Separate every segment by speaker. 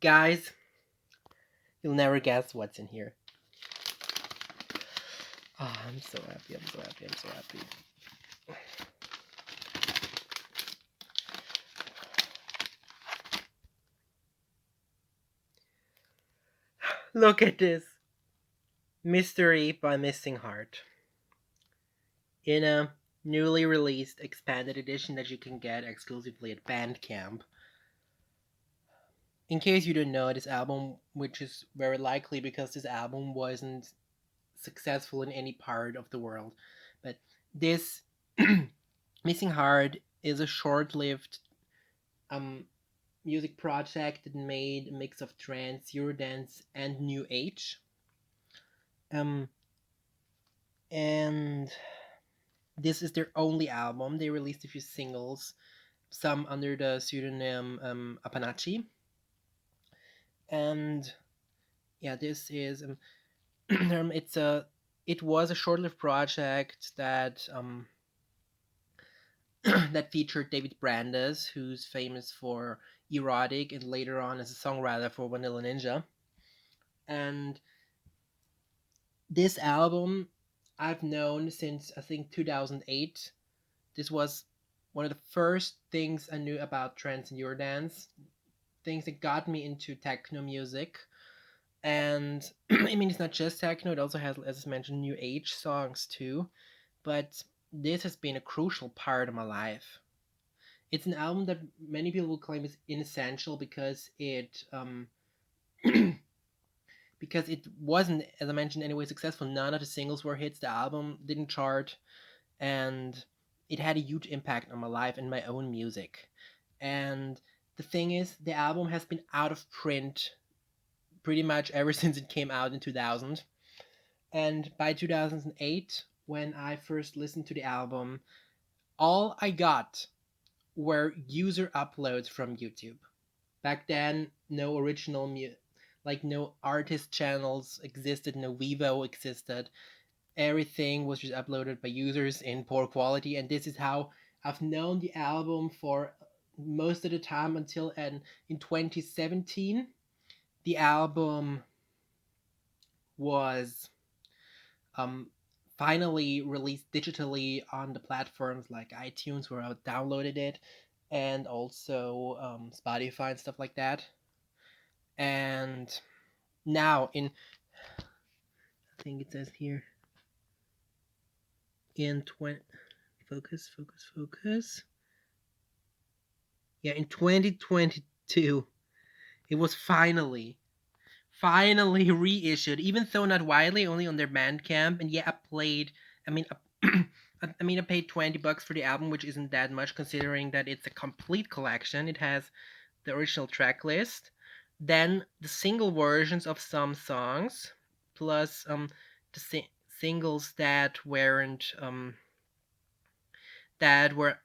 Speaker 1: Guys, you'll never guess what's in here. I'm so happy, I'm so happy, I'm so happy. Look at this. Mystery by Missing Heart. In a newly released expanded edition that you can get exclusively at Bandcamp. In case you didn't know, this album, which is very likely because this album wasn't successful in any part of the world, but this Missing Heart is a short-lived um, music project that made a mix of trance, Eurodance, and New Age. Um, and this is their only album. They released a few singles, some under the pseudonym Apanachi. And yeah, this is it was a short-lived project that that featured David Brandes, who's famous for Erotic and later on as a songwriter for Vanilla Ninja. And this album I've known since I think 2008. This was one of the first things I knew about trance and Eurodance, things that got me into techno music. And I mean, it's not just techno, it also has, as I mentioned, new age songs too. But this has been a crucial part of my life. It's an album that many people will claim is inessential because it wasn't, as I mentioned, anyway successful. None of the singles were hits. The album didn't chart, and it had a huge impact on my life and my own music. And the thing is, the album has been out of print pretty much ever since it came out in 2000. And by 2008, when I first listened to the album, all I got were user uploads from YouTube. Back then, no original like no artist channels existed, no Vivo existed. Everything was just uploaded by users in poor quality, and this is how I've known the album for most of the time until in 2017 the album was um finally released digitally on the platforms like iTunes, where I downloaded it, and also Spotify and stuff like that. And now in, I think it says here, in 20, focus. Yeah, in 2022, it was finally reissued, even though not widely, only on their Bandcamp. And yeah, I played. I mean, I paid $20 for the album, which isn't that much considering that it's a complete collection. It has the original track list, then the single versions of some songs, plus the singles that were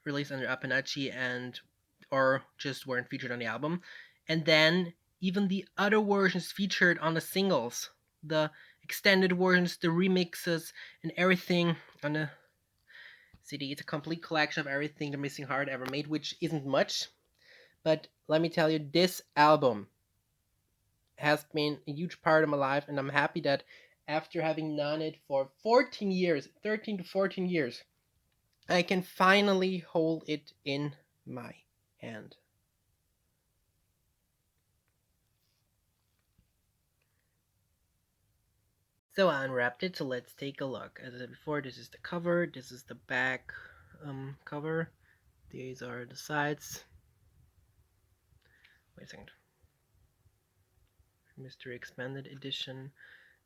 Speaker 1: released under Apanachi and or just weren't featured on the album, and then even the other versions featured on the singles, the extended versions, the remixes, and everything on the CD. It's a complete collection of everything the Missing Heart ever made, which isn't much, but let me tell you, this album has been a huge part of my life, and I'm happy that after having known it for 14 years, 13 to 14 years, I can finally hold it in my hand. So I unwrapped it, so let's take a look. As I said before, this is the cover, this is the back cover, these are the sides. Wait a second. Mystery Expanded Edition,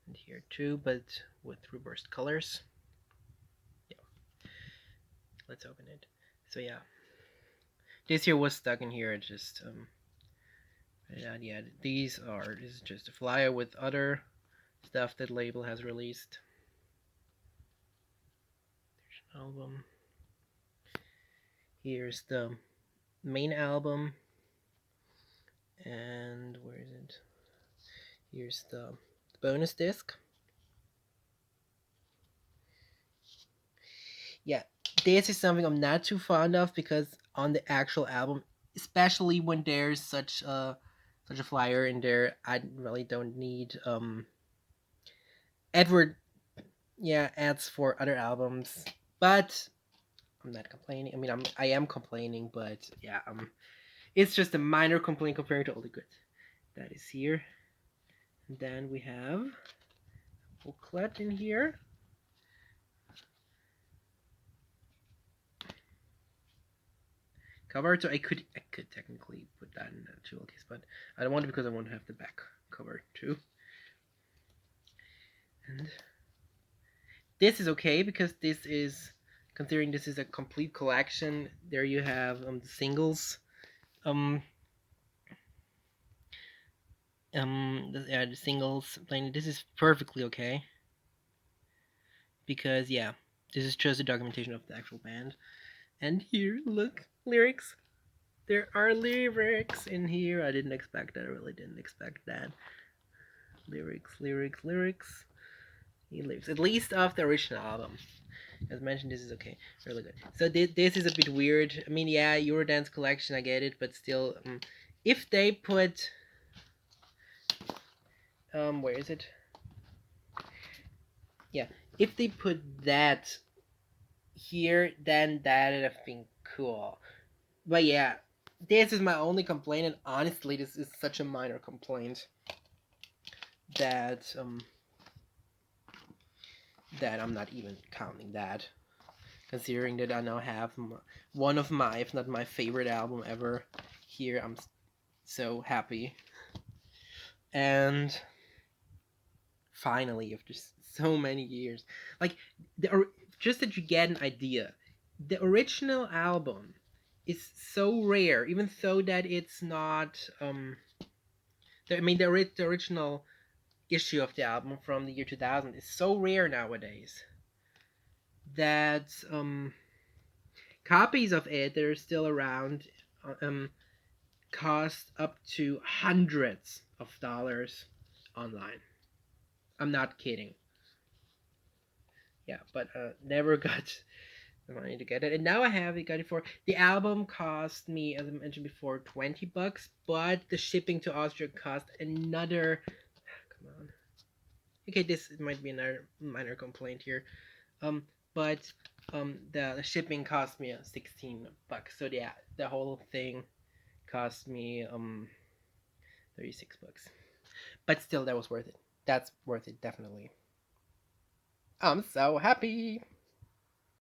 Speaker 1: and here too, but with reversed colors. Yeah, let's open it. So yeah, this here was stuck in here. It just yeah, this is just a flyer with other stuff that label has released. There's an album. Here's the main album, and where is it? Here's the bonus disc. Yeah, this is something I'm not too fond of because on the actual album, especially when there's such a such a flyer in there. I really don't need Edward, yeah, ads for other albums, but I'm not complaining. I mean, I am complaining, but yeah, it's just a minor complaint compared to all the good that is here. And then we have booklet in here. Cover, so I could technically put that in the jewel case, but I don't want it because I want to have the back cover too. And this is okay because this is, considering this is a complete collection. There you have the singles. Um, the singles playing. This is perfectly okay because yeah, this is just a documentation of the actual band. And here, look, lyrics. There are lyrics in here. I didn't expect that. I really didn't expect that. Lyrics, lyrics, lyrics. He lives. At least off the original album. As mentioned, this is okay. Really good. So this is a bit weird. I mean, yeah, Eurodance collection, I get it, but still, if they put, where is it? Yeah, if they put that here, then that would have been cool. But yeah, this is my only complaint, and honestly, this is such a minor complaint that that I'm not even counting that, considering that I now have one of my, if not my favorite album ever here. I'm so happy. And finally, after so many years, like just that you get an idea, the original album is so rare, even so that it's not I mean the original issue of the album from the year 2000 is so rare nowadays that copies of it that are still around cost up to hundreds of dollars online. I'm not kidding. Yeah, but never got the money to get it, and now I have it. Got it for the album cost me, as I mentioned before, $20, but the shipping to Austria cost another. Come on. Okay, this might be another minor complaint here. But the shipping cost me $16. So yeah, the whole thing cost me $36. But still, that was worth it. That's worth it, definitely. I'm so happy.